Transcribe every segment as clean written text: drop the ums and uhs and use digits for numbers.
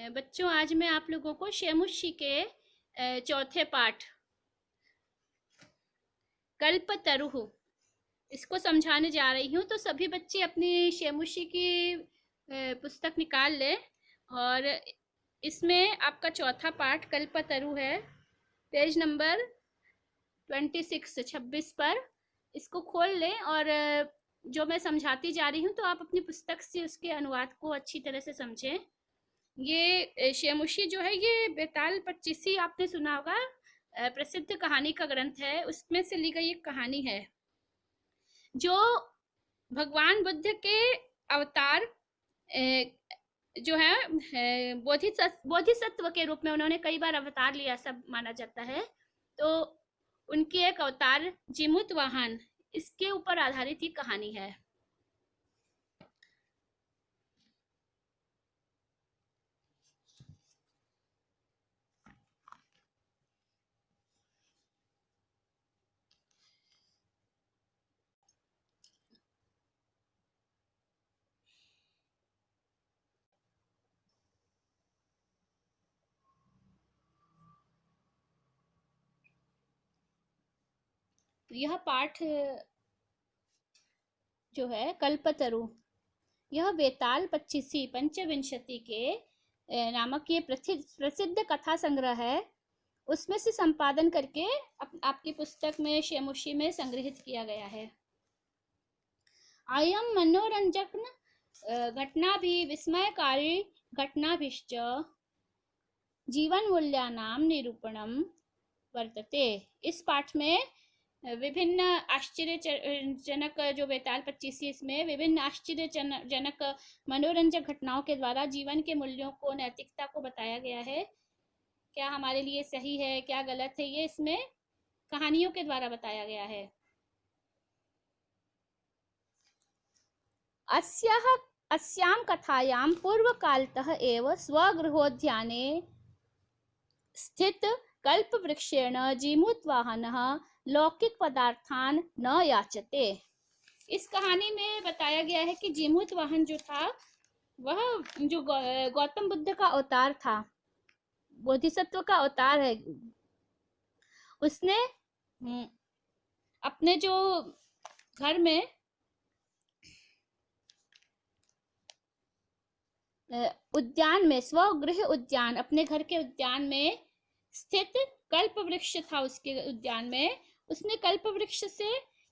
बच्चों, आज मैं आप लोगों को शेमुशी के चौथे पाठ कल्पतरुः इसको समझाने जा रही हूँ। तो सभी बच्चे अपनी शेमुशी की पुस्तक निकाल लें और इसमें आपका चौथा पाठ कल्पतरु है, पेज नंबर 26 पर। इसको खोल लें और जो मैं समझाती जा रही हूँ तो आप अपनी पुस्तक से उसके अनुवाद को अच्छी तरह से समझें। ये शेमुशी जो है ये बेताल पच्चीसी आपने सुना होगा, प्रसिद्ध कहानी का ग्रंथ है। उसमें से ली गई एक कहानी है जो भगवान बुद्ध के अवतार जो है बोधिसत्व के रूप में उन्होंने कई बार अवतार लिया, सब माना जाता है। तो उनकी एक अवतार जीमूत वाहन, इसके ऊपर आधारित ये कहानी है। यह पाठ जो है कल्पतरु, यह वेताल पच्चीसी पंचविंशति के नामक ये प्रसिद्ध कथा संग्रह है। उसमें से संपादन करके आपकी पुस्तक में शेमुशी में संग्रहित किया गया है। अयम मनोरंजक घटना भी विस्मयकारी घटनाभिश्च जीवन मूल्यानां निरूपणम वर्तते। इस पाठ में विभिन्न आश्चर्यजनक जो बेताल पच्चीसी, इसमें विभिन्न आश्चर्यजनक मनोरंजक घटनाओं के द्वारा जीवन के मूल्यों को, नैतिकता को बताया गया है। क्या हमारे लिए सही है, क्या गलत है, ये इसमें कहानियों के द्वारा बताया गया है। अस्यां कथायां पूर्वकालतः एव स्वगृहोद्याने स्थित कल्पवृक्षेण जीमूतवाहनः लौकिक पदार्थान न याचते। इस कहानी में बताया गया है कि जीमूतवाहन जो था वह जो गौतम बुद्ध का अवतार था, बोधिसत्व का अवतार है, उसने अपने जो घर में उद्यान में, स्वगृह उद्यान, अपने घर के उद्यान में स्थित कल्प वृक्ष था, उसके उद्यान में उसने कल्प वृक्ष से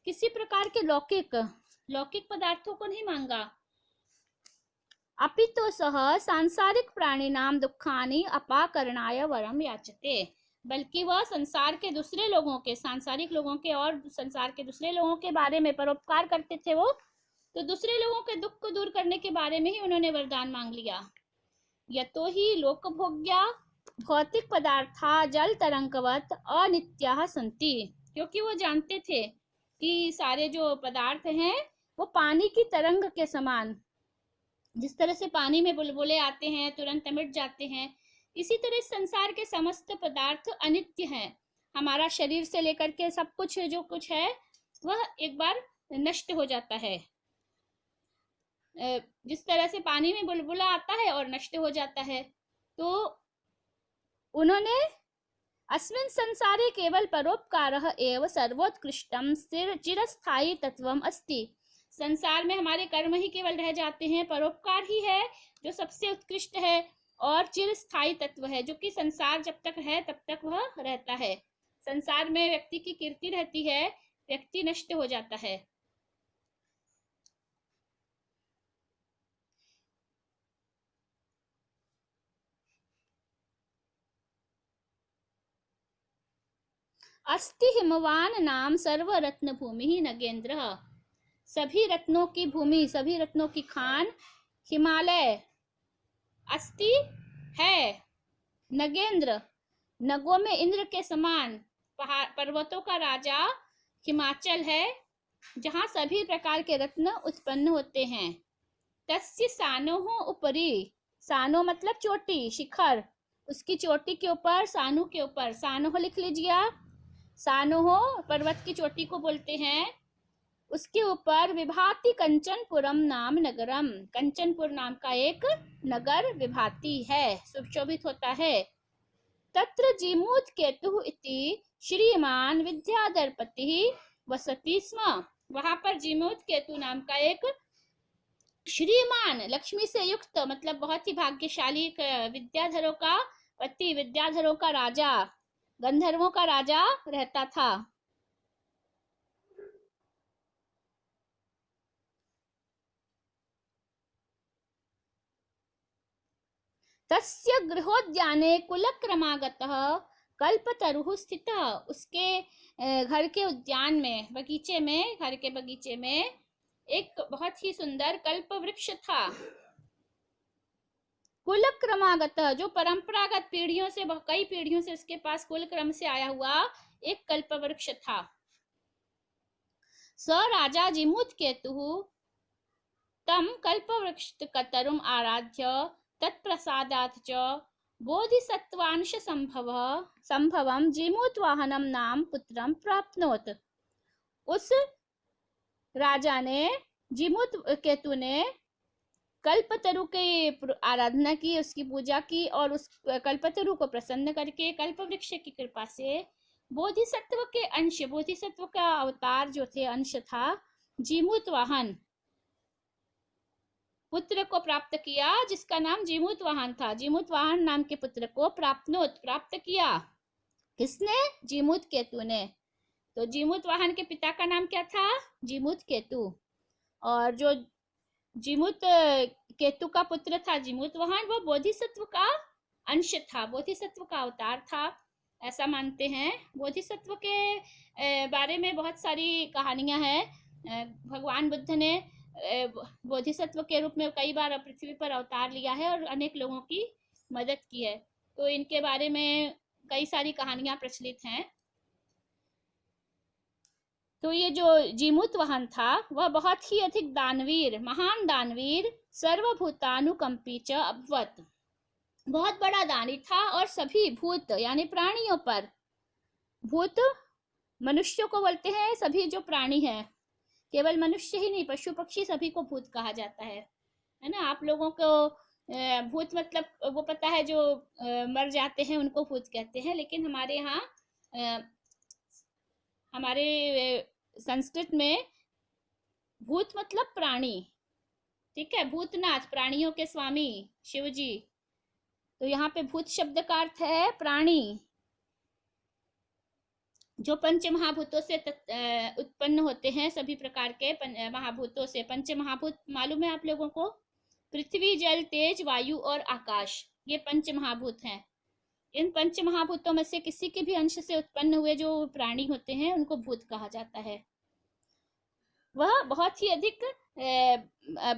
किसी प्रकार के लौकिक पदार्थों को नहीं मांगा। अपितु सह सांसारिक प्राणिनाम दुखानि अपाकरणाय वरम याचते, बल्कि वह संसार के दूसरे लोगों के, सांसारिक लोगों के और संसार के दूसरे लोगों के बारे में परोपकार करते थे वो, तो दूसरे लोगों के दुख को दूर करने के बारे में ही उन्होंने वरदान मांग लिया। यतो ही लोकभोग्या भौतिक पदार्था जल तरंगवत अनित्याः सन्ति, क्योंकि वो जानते थे कि सारे जो पदार्थ हैं वो पानी की तरंग के समान, जिस तरह से पानी में बुलबुले आते हैं तुरंत मिट जाते हैं, इसी तरह संसार के समस्त पदार्थ अनित्य हैं। हमारा शरीर से लेकर के सब कुछ जो कुछ है वह एक बार नष्ट हो जाता है। जिस तरह से पानी में बुलबुला आता है और नष्ट हो जाता है, तो उन्होंने अस्मिन् संसारे केवल परोपकारः एव सर्वोत्कृष्टम चिरस्थायी तत्वम अस्ति। संसार में हमारे कर्म ही केवल रह जाते हैं, परोपकार ही है जो सबसे उत्कृष्ट है और चिरस्थायी तत्व है, जो कि संसार जब तक है तब तक वह रहता है। संसार में व्यक्ति की कीर्ति रहती है, व्यक्ति नष्ट हो जाता है। अस्ति हिमवान नाम सर्वरत्न भूमि नगेंद्र, सभी रत्नों की भूमि, सभी रत्नों की खान हिमालय अस्ति है। नगेंद्र, नगों में इंद्र के समान, पहाड़ पर्वतों का राजा हिमाचल है, जहां सभी प्रकार के रत्न उत्पन्न होते हैं। तस्य सानोः उपरि, सानो मतलब चोटी, शिखर, उसकी चोटी के ऊपर, सानु के ऊपर, सानोह लिख लीजिए आप। सानोह पर्वत की चोटी को बोलते हैं, उसके ऊपर विभाति कंचनपुरम नाम नगरम, कंचनपुर नाम का एक नगर विभाति है, सुशोभित होता है। तत्र जीमूत केतु इति श्रीमान विद्याधरपति वसति स्म, वहां पर जीमूत केतु नाम का एक श्रीमान, लक्ष्मी से युक्त मतलब बहुत ही भाग्यशाली विद्याधरों का पति, विद्याधरों का राजा, गंधर्वों का राजा रहता था। तस्य गृहोद्याने कुलक्रमागतः कल्पतरुः स्थितः, उसके घर के उद्यान में, बगीचे में, घर के बगीचे में एक बहुत ही सुंदर कल्प वृक्ष था। कुल क्रमागत, जो परंपरागत पीढ़ियों से, कई पीढ़ियों से उसके पास कुल क्रम से आया हुआ एक कल्प वृक्ष था। स राजा जिमूत केतु तम कल्प वृक्ष कतरुम आराध्य तत्प्रसादात् च बोधिसत्वांश संभवम जीमूत वाहनम नाम पुत्रम प्राप्नोत। उस राजा ने, जीमूत केतु ने कल्पतरु की आराधना की, उसकी पूजा की और उस कल्पतरु को प्रसन्न करके कल्प वृक्ष की कृपा से बोधिसत्व के अंश, बोधिसत्व का अवतार जो थे, अंश था जीमूत वाहन, पुत्र को प्राप्त किया, जिसका नाम जीमूत वाहन था। जीमूत वाहन नाम के पुत्र को प्राप्त किया। किसने? जीमूत केतु ने। तो जीमूत वाहन के पिता का नाम क्या था? जीमूत केतु। और जो जीमूत केतु का पुत्र था जीमूत वाहन, वो बोधिसत्व का अंश था, बोधिसत्व का अवतार था, ऐसा मानते हैं। बोधिसत्व के बारे में बहुत सारी कहानियां हैं। भगवान बुद्ध ने बोधिसत्व के रूप में कई बार पृथ्वी पर अवतार लिया है और अनेक लोगों की मदद की है, तो इनके बारे में कई सारी कहानियां प्रचलित हैं। तो ये जो जीमूत वाहन था वह बहुत ही अधिक दानवीर, महान दानवीर, सर्वभूतानुकंपी च अभवत, बहुत बड़ा दानी था और सभी भूत यानी प्राणियों पर, भूत मनुष्यों को बोलते हैं, सभी जो प्राणी हैं, केवल मनुष्य ही नहीं, पशु पक्षी सभी को भूत कहा जाता है ना। आप लोगों को भूत मतलब वो पता है, जो मर जाते हैं उनको भूत कहते हैं, लेकिन हमारे यहाँ हमारे संस्कृत में भूत मतलब प्राणी, ठीक है, भूतनाथ, प्राणियों के स्वामी शिव जी। तो यहाँ पे भूत शब्द का अर्थ है प्राणी, जो पंच महाभूतों से उत्पन्न होते हैं, सभी प्रकार के महाभूतों से। पंच महाभूत मालूम है आप लोगों को? पृथ्वी, जल, तेज, वायु और आकाश, ये पंच महाभूत हैं। इन पंच महाभूतों में से किसी के भी अंश से उत्पन्न हुए जो प्राणी होते हैं उनको भूत कहा जाता है। वह बहुत ही अधिक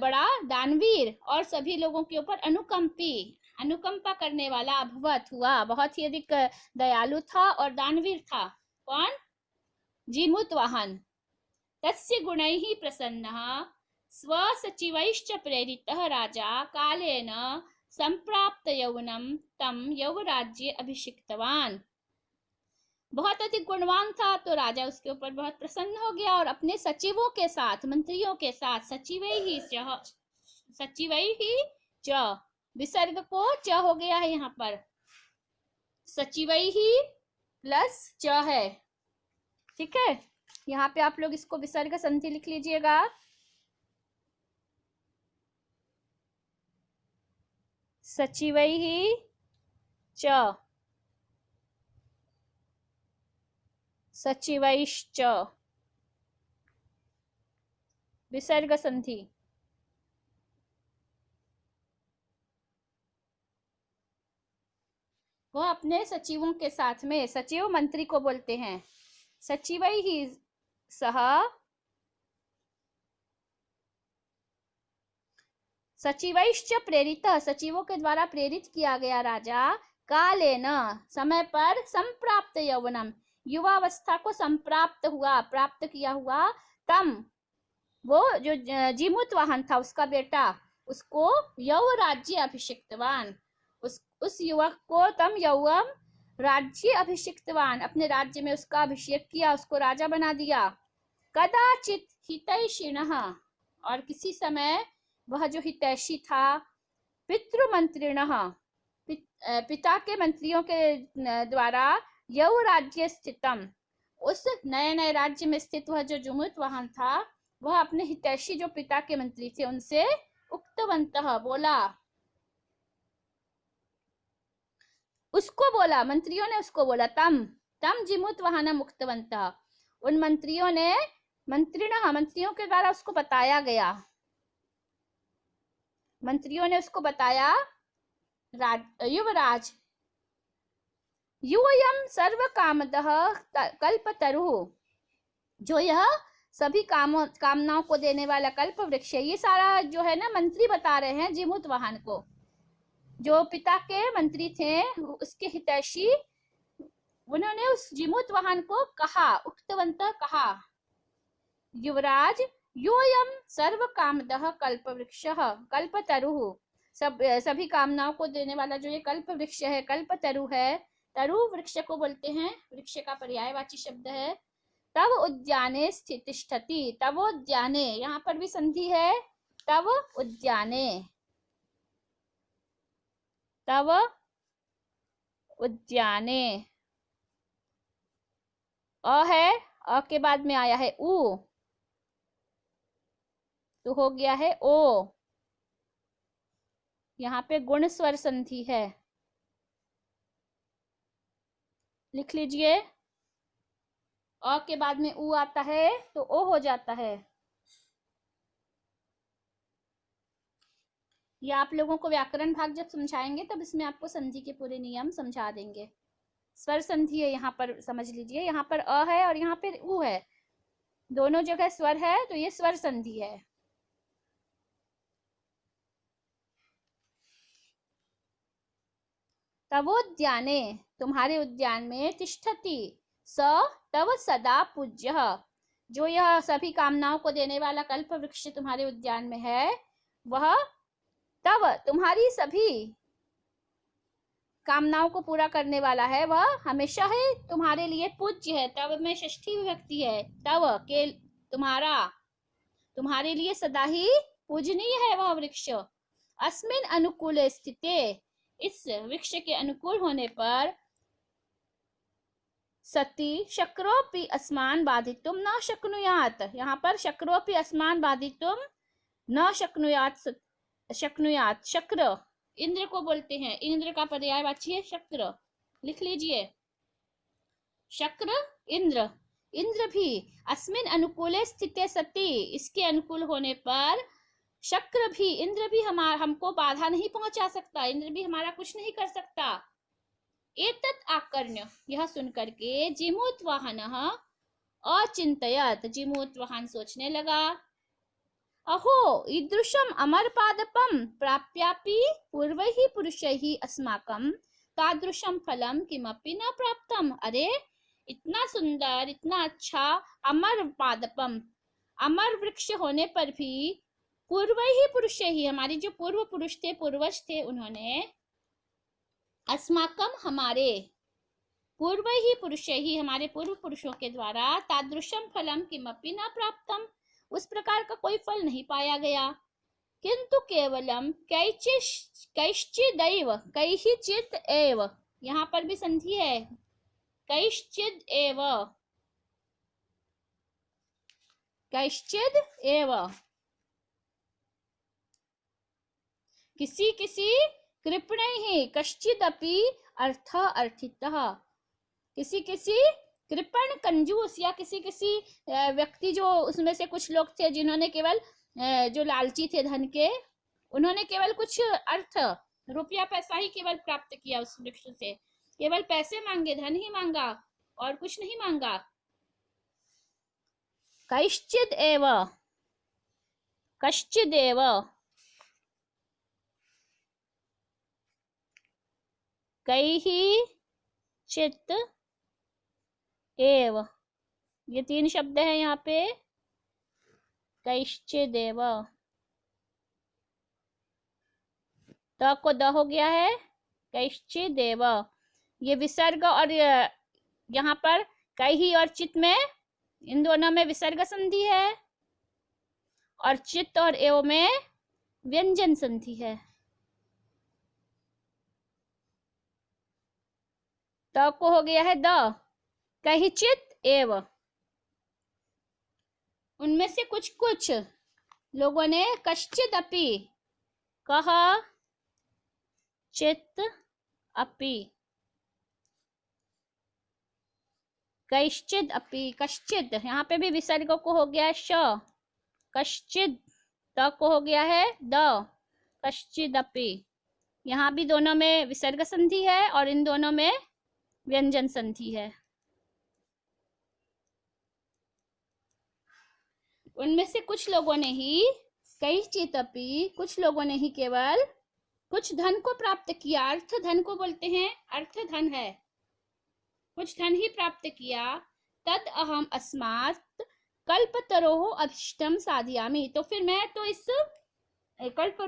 बड़ा दानवीर और सभी लोगों के ऊपर अनुकंपा करने वाला अभवत हुआ, बहुत ही अधिक दयालु था और दानवीर था। कौन? जीमूत वाहन। तस्य गुणैः प्रसन्नः स्वसचिवैश्च प्रेरितः राजा कालेन संप्राप्त यौवनम तम यौवराज्ये अभिषिक्तवान। बहुत अधिक गुणवान था तो राजा उसके ऊपर बहुत प्रसन्न हो गया और अपने सचिवों के साथ, मंत्रियों के साथ, सचिवैः च, विसर्ग को च हो गया है यहाँ पर, सचिवैः प्लस च है, ठीक है। यहाँ पे आप लोग इसको विसर्ग संधि लिख लीजिएगा। सचिवैः च, सचिवैश्च, विसर्ग संधि। वह अपने सचिवों के साथ में, सचिव मंत्री को बोलते हैं, सचिवैः सह सचिवैश्च प्रेरित, सचिवों के द्वारा प्रेरित किया गया राजा, कालेन समय पर, संप्राप्त यौवनम युवावस्था को संप्राप्त हुआ, प्राप्त किया हुआ, तम वो जो जीमूत वाहन था उसका बेटा, उसको यौवराज्य अभिषिक्तवान, उस युवक को तम यौवम राज्य अभिषिक्तवान, अपने राज्य में उसका अभिषेक किया, उसको राजा बना दिया। कदाचित हितैषिणः, और किसी समय वह जो हितैषी था, पितृमंत्रिणः, पिता के मंत्रियों के द्वारा, यौ राज्य स्थितम, उस नए नए राज्य में स्थित वह जो जिमूतवाहन था, वह अपने हितैषी जो पिता के मंत्री थे उनसे उक्तवन्तः, बोला, उसको बोला, मंत्रियों ने उसको बोला, तम तम जिमूतवाहनम उक्तवन्तः, उन मंत्रियों ने, मंत्रियों के द्वारा उसको बताया गया, मंत्रियों ने उसको बताया, युवराज, यूयं सर्व कामदः कल्पतरुः, जो यह सभी कामनाओं को देने वाला कल्प वृक्ष है। ये सारा जो है ना, मंत्री बता रहे हैं जिमूतवाहन को, जो पिता के मंत्री थे उसके हितैषी, उन्होंने उस जिमूतवाहन को कहा, उक्तवन्तः कहा, युवराज, योयम सर्व कामदः कल्प वृक्षः कल्पतरुः, सभी कामनाओं को देने वाला जो ये कल्प वृक्ष है, कल्पतरु है, तरु वृक्ष को बोलते हैं, वृक्ष का पर्यायवाची शब्द है। तव उद्याने स्थितिष्ठति, तव उद्याने, यहाँ पर भी संधि है, तव उद्याने, तव उद्याने, अ है, अ के बाद में आया है उ, तो हो गया है ओ, यहाँ पे गुण स्वर संधि है, लिख लीजिए, अ के बाद में उ आता है तो ओ हो जाता है। ये आप लोगों को व्याकरण भाग जब समझाएंगे तब इसमें आपको संधि के पूरे नियम समझा देंगे। स्वर संधि है, यहाँ पर समझ लीजिए, यहाँ पर अ है और यहाँ पर उ है, दोनों जगह स्वर है, तो ये स्वर संधि है। तवोद्याने, तुम्हारे उद्यान में, तिष्ठति, स तव सदा पूज्य, जो यह सभी कामनाओं को देने वाला कल्प वृक्ष तुम्हारे उद्यान में है, वह तव, तुम्हारी सभी कामनाओं को पूरा करने वाला है, वह हमेशा है तुम्हारे लिए पूज्य है। तव में षष्ठी विभक्ति है, तव के, तुम्हारा, तुम्हारे लिए सदा ही पूजनीय है वह वृक्ष। अस्मिन् अनुकूले स्थिते, इस वृक्ष के अनुकूल होने पर, सती शक्रोपि अस्मान बाधितुम न शक्नुयात, यहाँ पर शक्रोपि अस्मान बाधितुम न शक्नुयात, शक्नुयात, शक्र इंद्र को बोलते हैं, इंद्र का पर्यायवाची है शक्र, लिख लीजिए, शक्र इंद्र, इंद्र भी, अस्मिन् अनुकूले स्थिते सती, इसके अनुकूल होने पर, शक्र भी, इंद्र भी हमको बाधा नहीं पहुंचा सकता, इंद्र भी हमारा कुछ नहीं कर सकता। एतत् आकर्ण्य, यह सुन करके, जिमूतवाहनः अचिन्तयत्, जिमूतवाहन सोचने लगा, अहो ईदृशम अमरपादपम प्राप्यापि पूर्वैः पुरुषैः अस्माकं तादृशम फलम किमपि न प्राप्तम, अरे इतना सुंदर, इतना अच्छा अमर पादपम, अमर वृक्ष होने पर भी, पूर्वैः पुरुषैः, हमारे जो पूर्व पुरुष थे, पूर्वज थे, उन्होंने, अस्माकम, हमारे, पूर्वैः पुरुषैः, हमारे पूर्व पुरुषों के द्वारा, तादृशम फलम किमपि न प्राप्तम, उस प्रकार का कोई फल नहीं पाया गया, किंतु केवलम कैश्चिदैव, कैश्चित् एव, यहाँ पर भी संधि है, कैश्चिद् एव, कैश्चिद् एव, किसी किसी कृपणैः, कश्चिदपि अर्थ अर्थितः, किसी किसी कृपण, कंजूस, या किसी किसी व्यक्ति, जो उसमें से कुछ लोग थे जिन्होंने केवल, जो लालची थे धन के, उन्होंने केवल कुछ अर्थ, रुपया पैसा ही केवल प्राप्त किया उस वृक्ष से, केवल पैसे मांगे, धन ही मांगा और कुछ नहीं मांगा। कैश्चिद एव, कश्चिदेव, कैश्चित् एव, ये तीन शब्द है यहाँ पे, कैश्चिदेव, त को द हो गया है, कैश्चिदेव, ये विसर्ग, और यहाँ पर कैहि और चित में इन दोनों में विसर्ग संधि है और चित और एव में व्यंजन संधि है। त को हो गया है द, कहिचित एव। उनमें से कुछ कुछ लोगों ने कश्चित अपि, कह चित अपि, कैश्चिद अपि, कश्चित यहाँ पे भी विसर्ग को हो गया है श, कश्चिद, त को हो गया है द, कश्चिद अपि। यहाँ भी दोनों में विसर्ग संधि है और इन दोनों में व्यंजन संधि है। उनमें से कुछ लोगों ने ही, कैश्चित अपि, कुछ लोगों ने ही केवल कुछ धन को प्राप्त किया। अर्थ धन को बोलते हैं, अर्थ धन है, कुछ धन ही प्राप्त किया। तद अहम अस्मात् कल्पतरोः अभीष्टम साधयामि, तो फिर मैं तो इस कल्प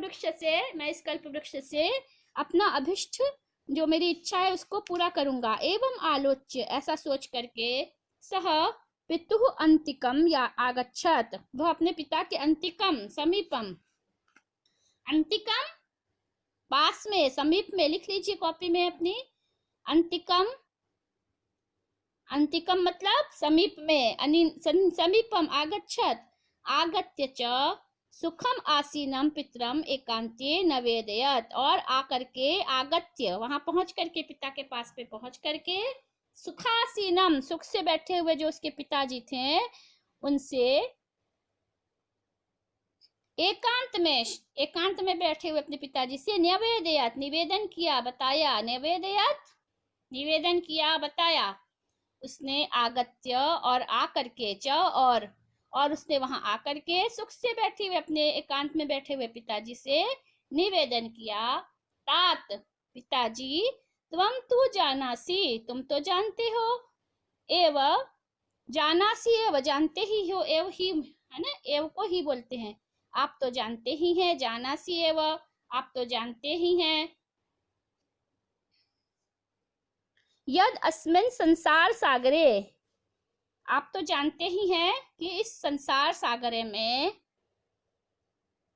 वृक्ष से अपना अभिष्ट, जो मेरी इच्छा है उसको पूरा करूंगा। एवं आलोच्य, ऐसा सोच करके, सह पितुः अंतिकम या आगच्छत, वह अपने पिता के अंतिकम, समीपम, अंतिकम पास में, समीप में, लिख लीजिए कॉपी में अपनी, अंतिकम, अंतिकम मतलब समीप में, समीपम, आगच्छत, आगत्य च सुखम आसीनम पितरम एकांत्ये नवेदयत, और आकर के, आगत्य वहां पहुंच करके, पिता के पास पे पहुंच करके, सुखासीनम, सुख से बैठे हुए जो उसके पिताजी थे उनसे, एकांत में बैठे हुए अपने पिताजी से, नवेदयत, निवेदन किया, बताया, नवेदयत, निवेदन किया, बताया उसने, आगत्य और आकर के, च और उसने वहां आकर के सुख से बैठे हुए, अपने एकांत में बैठे हुए पिताजी से निवेदन किया। तात, पिताजी, त्वम तू जानासी, तुम तो जानते हो, एव जानासी, एव जानते ही हो, एव ही है ना, एव को ही बोलते हैं, आप तो जानते ही हैं, जानासी एव, आप तो जानते ही हैं। यद अस्मिन् संसार सागरे, आप तो जानते ही हैं कि इस संसार सागरे में,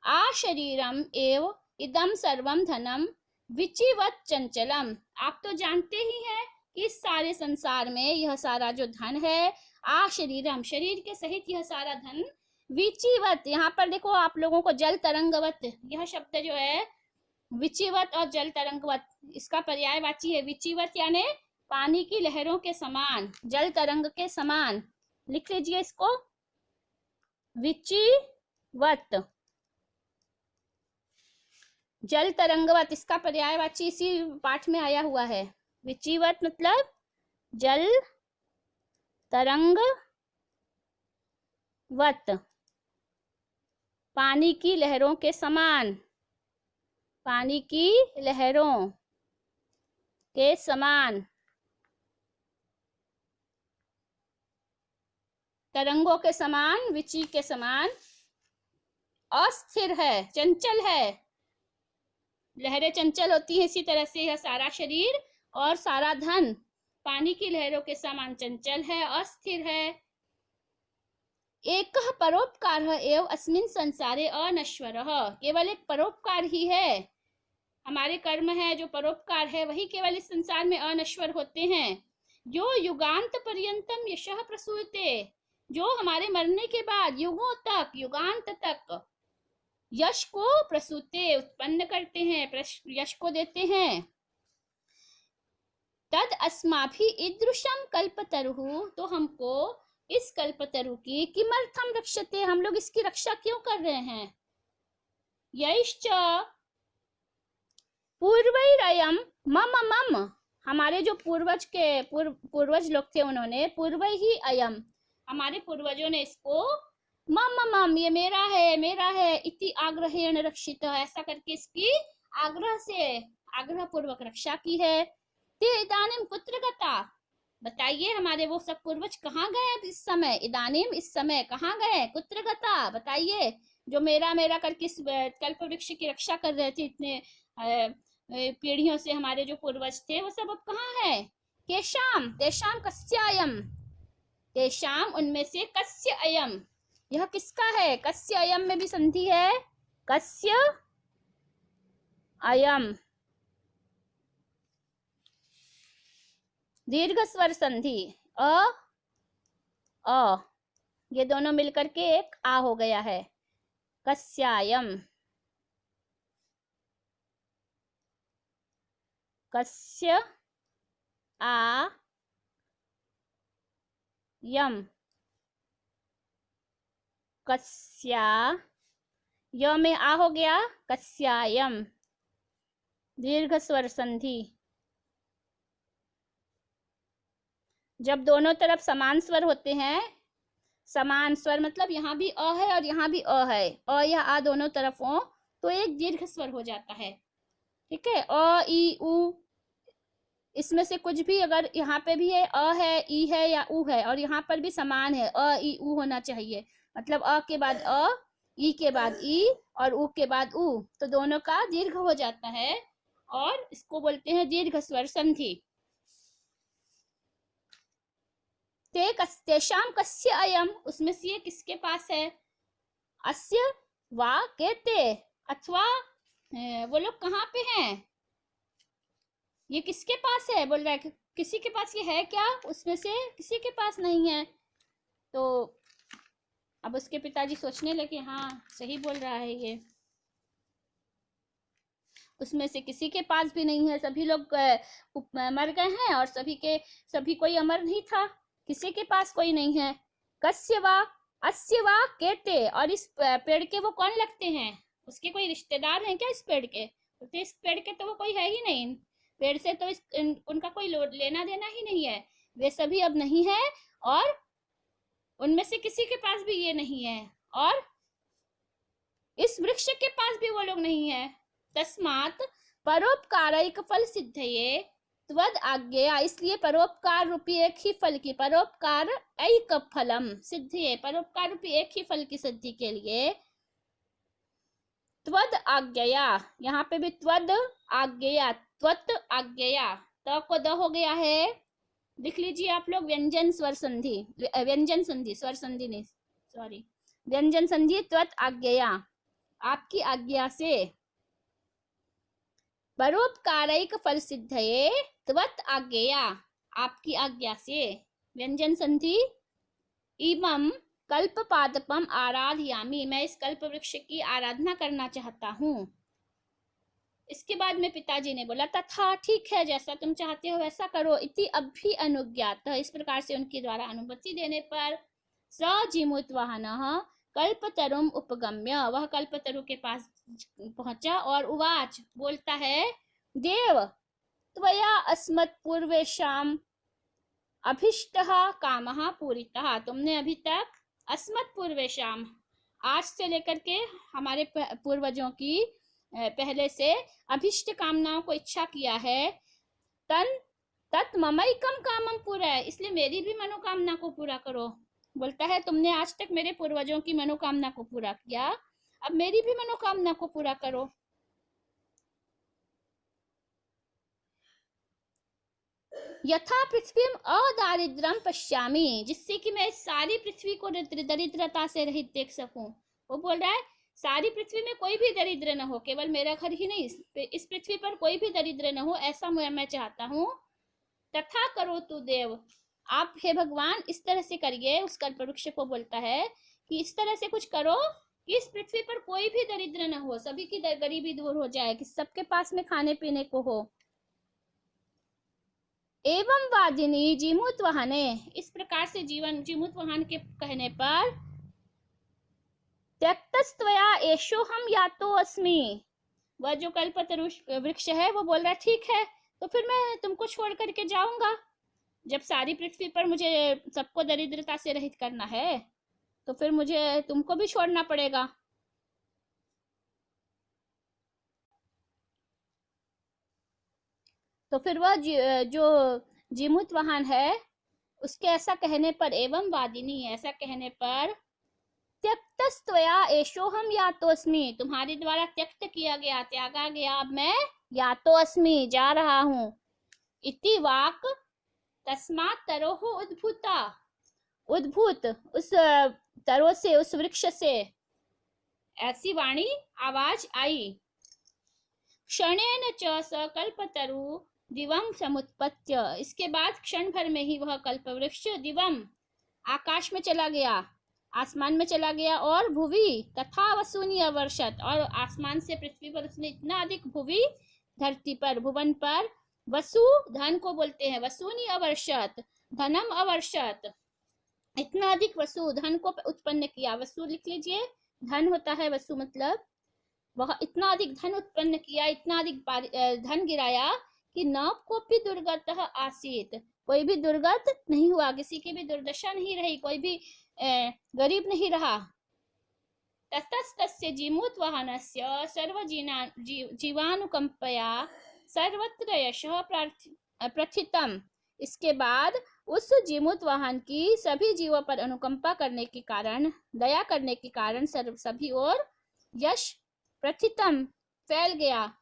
आ शरीरम एव इदम सर्वम धनम विचिवत चंचलम, आप तो जानते ही हैं कि इस सारे संसार में यह सारा जो धन है, आ शरीरम, शरीर के सहित यह सारा धन, विचिवत, यहाँ पर देखो आप लोगों को जल तरंगवत, यह शब्द जो है विचिवत और जल तरंगवत, इसका पर्यायवाची है। विचिवत यानी पानी की लहरों के समान, जल तरंग के समान, लिख लीजिए इसको, विचिवत, जल तरंगवत, इसका पर्यायवाची इसी पाठ में आया हुआ है। विचिवत मतलब जल तरंगवत, पानी की लहरों के समान, पानी की लहरों के समान, तरंगों के समान, विचि के समान, अस्थिर है, चंचल है, लहरें चंचल होती है, इसी तरह से यह सारा शरीर और सारा धन पानी की लहरों के समान चंचल है, अस्थिर है। एक परोपकार एव अस्मिन् संसारे अनश्वरः, केवल एक परोपकार ही है, हमारे कर्म है जो परोपकार है, वही केवल इस संसार में अनश्वर होते हैं। जो युगांत पर्यंतम यशः प्रसूयते, जो हमारे मरने के बाद युगों तक, युगांत तक यश को प्रसूते, उत्पन्न करते हैं, यश को देते हैं। तद अस्माभि ईदृशम कल्पतरुः, तो हमको इस कल्पतरु की किमर्थम रक्षते, हम लोग इसकी रक्षा क्यों कर रहे हैं। यैश्च पूर्वैरयम मम मम, हमारे जो पूर्वज लोग थे उन्होंने, पूर्वै ही अयम, हमारे पूर्वजों ने इसको मम मम, ये मेरा है, मेरा है, इति आग्रहेण रक्षित, ऐसा करके इसकी आग्रह से, आग्रह पूर्वक रक्षा की है। ते इदानीम कुत्र गता, बताइए हमारे वो सब पूर्वज कहाँ गए अब इस समय, इदानीम इस समय, कहाँ गए, कुत्र गता, बताइए, जो मेरा मेरा करके इस कल्प वृक्ष की रक्षा कर रहे थे इतने पीढ़ियों से, हमारे जो पूर्वज थे वो सब अब कहाँ है। केशाम, तेषाम कस्यायम, तेषाम उनमें से कस्य अयम, यह किसका है? कस्य अयम में भी संधि है, कस्य अयम, दीर्घ स्वर संधि अ, ये दोनों मिलकर के एक आ हो गया है, कस्यायम, कस्य आ यम, कस्या, य में आ हो गया, कस्यायम, दीर्घ स्वर संधि। जब दोनों तरफ समान स्वर होते हैं, समान स्वर मतलब यहाँ भी अ है और यहाँ भी अ है, अ या आ दोनों तरफ हो तो एक दीर्घ स्वर हो जाता है। ठीक है, अ ई उ, इसमें से कुछ भी अगर यहाँ पे भी है, अ है, ई है या उ है, और यहाँ पर भी समान है, अ ई उ होना चाहिए, मतलब अ के बाद अ, ई के बाद ई और उ के बाद उ, तो दोनों का दीर्घ हो जाता है और इसको बोलते हैं दीर्घ स्वर संधि। तेषाम कस्य अयम, उसमें से ये किसके पास है? अस्य वा के ते, अथवा वो लोग कहाँ पे हैं? ये किसके पास है बोल रहा है, किसी के पास ये है क्या? उसमें से किसी के पास नहीं है। तो अब उसके पिताजी सोचने लगे, हाँ सही बोल रहा है ये, उसमें से किसी के पास भी नहीं है, सभी लोग मर गए हैं और सभी कोई अमर नहीं था, किसी के पास कोई नहीं है। कस्य वा अस्य वा केते, और इस पेड़ के वो कौन लगते हैं? उसके कोई रिश्तेदार हैं क्या इस पेड़ के? तो इस पेड़ के तो वो कोई है ही नहीं, पेड़ से तो उनका कोई लेना देना ही नहीं है, वे सभी अब नहीं है और उनमें से किसी के पास भी ये नहीं है और इस वृक्ष के पास भी वो लोग नहीं है। तस्मात परोपकारक फल सिद्धये त्वद आज्ञया, इसलिए परोपकार रूपी एक ही फल की, परोपकार एक फलम सिद्धये, परोपकार रूपी एक ही फल की सिद्धि के लिए त्वद आज्ञया, यहाँ पे भी त्वद आज्ञया, त्वत आज्ञया, त को द हो गया है, लिख लीजिए आप लोग, व्यंजन स्वर संधि, व्यंजन संधि, स्वर संधि नहीं, सॉरी, व्यंजन संधि, त्वत आज्ञया, आपकी आज्ञा से, परोपकारक फल सिद्धये त्वत आज्ञया, आपकी आज्ञा से, व्यंजन संधि, इमं कल्प पादपम आराधयामि, मैं इस कल्प वृक्ष की आराधना करना चाहता हूँ। इसके बाद में पिताजी ने बोला, तथा ठीक है, जैसा तुम चाहते हो वैसा करो। इति अभि अनुज्ञात, इस प्रकार से उनके द्वारा अनुमति देने पर सजीमुतवाहनः कल्पतरुम उपगम्य, वह कल्पतरु के पास पहुंचा और उवाच, बोलता है, देव त्वया अस्मत् पूर्वेशाम अभिष्टः कामः पूरितः, तुमने अभी तक अस्मत् पूर्वेशाम, आज से लेकर के हमारे पूर्वजों की पहले से अभिष्ट कामनाओं को इच्छा किया है, तन तत् ममैकम कामम पूरा, इसलिए मेरी भी मनोकामना को पूरा करो। बोलता है, तुमने आज तक मेरे पूर्वजों की मनोकामना को पूरा किया, अब मेरी भी मनोकामना को पूरा करो। यथा पृथ्वी अदारिद्रम पश्यामि, जिससे कि मैं सारी पृथ्वी को दरिद्रता से रहित देख सकूं। वो बोल रहा है, सारी पृथ्वी में कोई भी दरिद्र न हो, केवल मेरा घर ही नहीं, इस पृथ्वी पर कोई भी दरिद्र न हो, ऐसा मैं चाहता हूँ। तथा करो तू देव, आप हे भगवान इस तरह से करिए, उस कल्पवृक्ष को बोलता है कि इस तरह से कुछ करो कि इस पृथ्वी पर कोई भी दरिद्र न हो, सभी की गरीबी दूर हो जाए, कि सबके पास में खाने पीने को हो। एवं वादिनी जीमूतवाहने, इस प्रकार से जीमूतवाहन के कहने पर त्यक्तस्त्वया एषो हम यातो अस्मि, वह जो कल्पतरु वृक्ष है वो बोल रहा है, ठीक है तो फिर मैं तुमको छोड़ करके जाऊंगा, जब सारी पृथ्वी पर मुझे सबको दरिद्रता से रहित करना है तो फिर मुझे तुमको भी छोड़ना पड़ेगा। तो फिर वह जो जीमूतवाहन है उसके ऐसा कहने पर, एवं वादिनी, ऐसा कहने पर, त्यक्तस्त्वया एषोहम यातोस्मि, तुम्हारे द्वारा त्यक्त किया गया, त्यागा गया, अब मैं यातोस्मि, जा रहा हूँ। इति वाक तस्मात् तरोः उद्भूता, उद्भूत उस तरों से, उस वृक्ष से ऐसी वाणी आवाज आई, क्षणेन च स कल्पतरु दिवम समुत्पत्य। इसके बाद क्षण भर में ही वह कल्पवृक्ष दिवम आकाश में चला गया, आसमान में चला गया, और भुवि तथा वसूनि अवर्षत, और आसमान से पृथ्वी पर उसने इतना अधिक, भुवि धरती पर, भुवन पर, वसु धन को बोलते हैं, वसूनि अवर्षत धनम अवर्षत, इतना अधिक वसु धन को उत्पन्न किया। वसु लिख लीजिए, धन होता है वसु, मतलब वह इतना अधिक धन उत्पन्न किया, इतना अधिक धन गिराया कि न कोपी दुर्गत आसीत, कोई भी दुर्गत नहीं हुआ, किसी की भी दुर्दशा नहीं रही, कोई भी गरीब नहीं रहा। ततस्तस्य जीमूत वाहनस्य जीवानुकंपया सर्वत्र यशः प्रथितम। इसके बाद उस जीमूत वाहन की सभी जीवों पर अनुकंपा करने के कारण, दया करने के कारण सभी और यश प्रथितम फैल गया।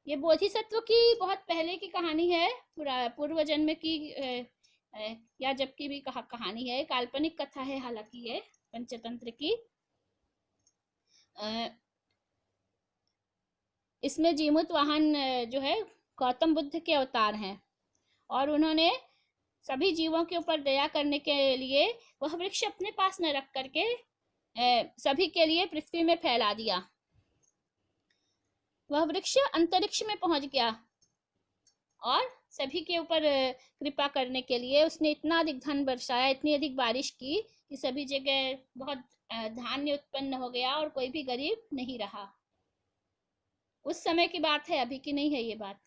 ये बोधिसत्व की बहुत पहले की कहानी है, पूर्व जन्म की या जब की भी कहानी है, काल्पनिक कथा है हालांकि ये पंचतंत्र की। इसमें जीमूत वाहन जो है गौतम बुद्ध के अवतार हैं, और उन्होंने सभी जीवों के ऊपर दया करने के लिए वह वृक्ष अपने पास न रख करके सभी के लिए पृथ्वी में फैला दिया। वह वृक्ष अंतरिक्ष में पहुंच गया, और सभी के ऊपर कृपा करने के लिए उसने इतना अधिक धन बरसाया, इतनी अधिक बारिश की कि सभी जगह बहुत धान्य उत्पन्न हो गया, और कोई भी गरीब नहीं रहा। उस समय की बात है, अभी की नहीं है ये बात,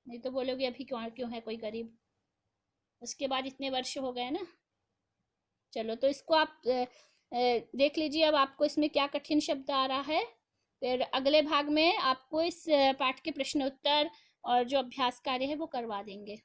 नहीं तो बोलोगे अभी क्यों है कोई गरीब, उसके बाद इतने वर्ष हो गए ना। चलो, तो इसको आप देख लीजिए अब आपको इसमें क्या कठिन शब्द आ रहा है। फिर अगले भाग में आपको इस पाठ के प्रश्न उत्तर और जो अभ्यास कार्य है वो करवा देंगे।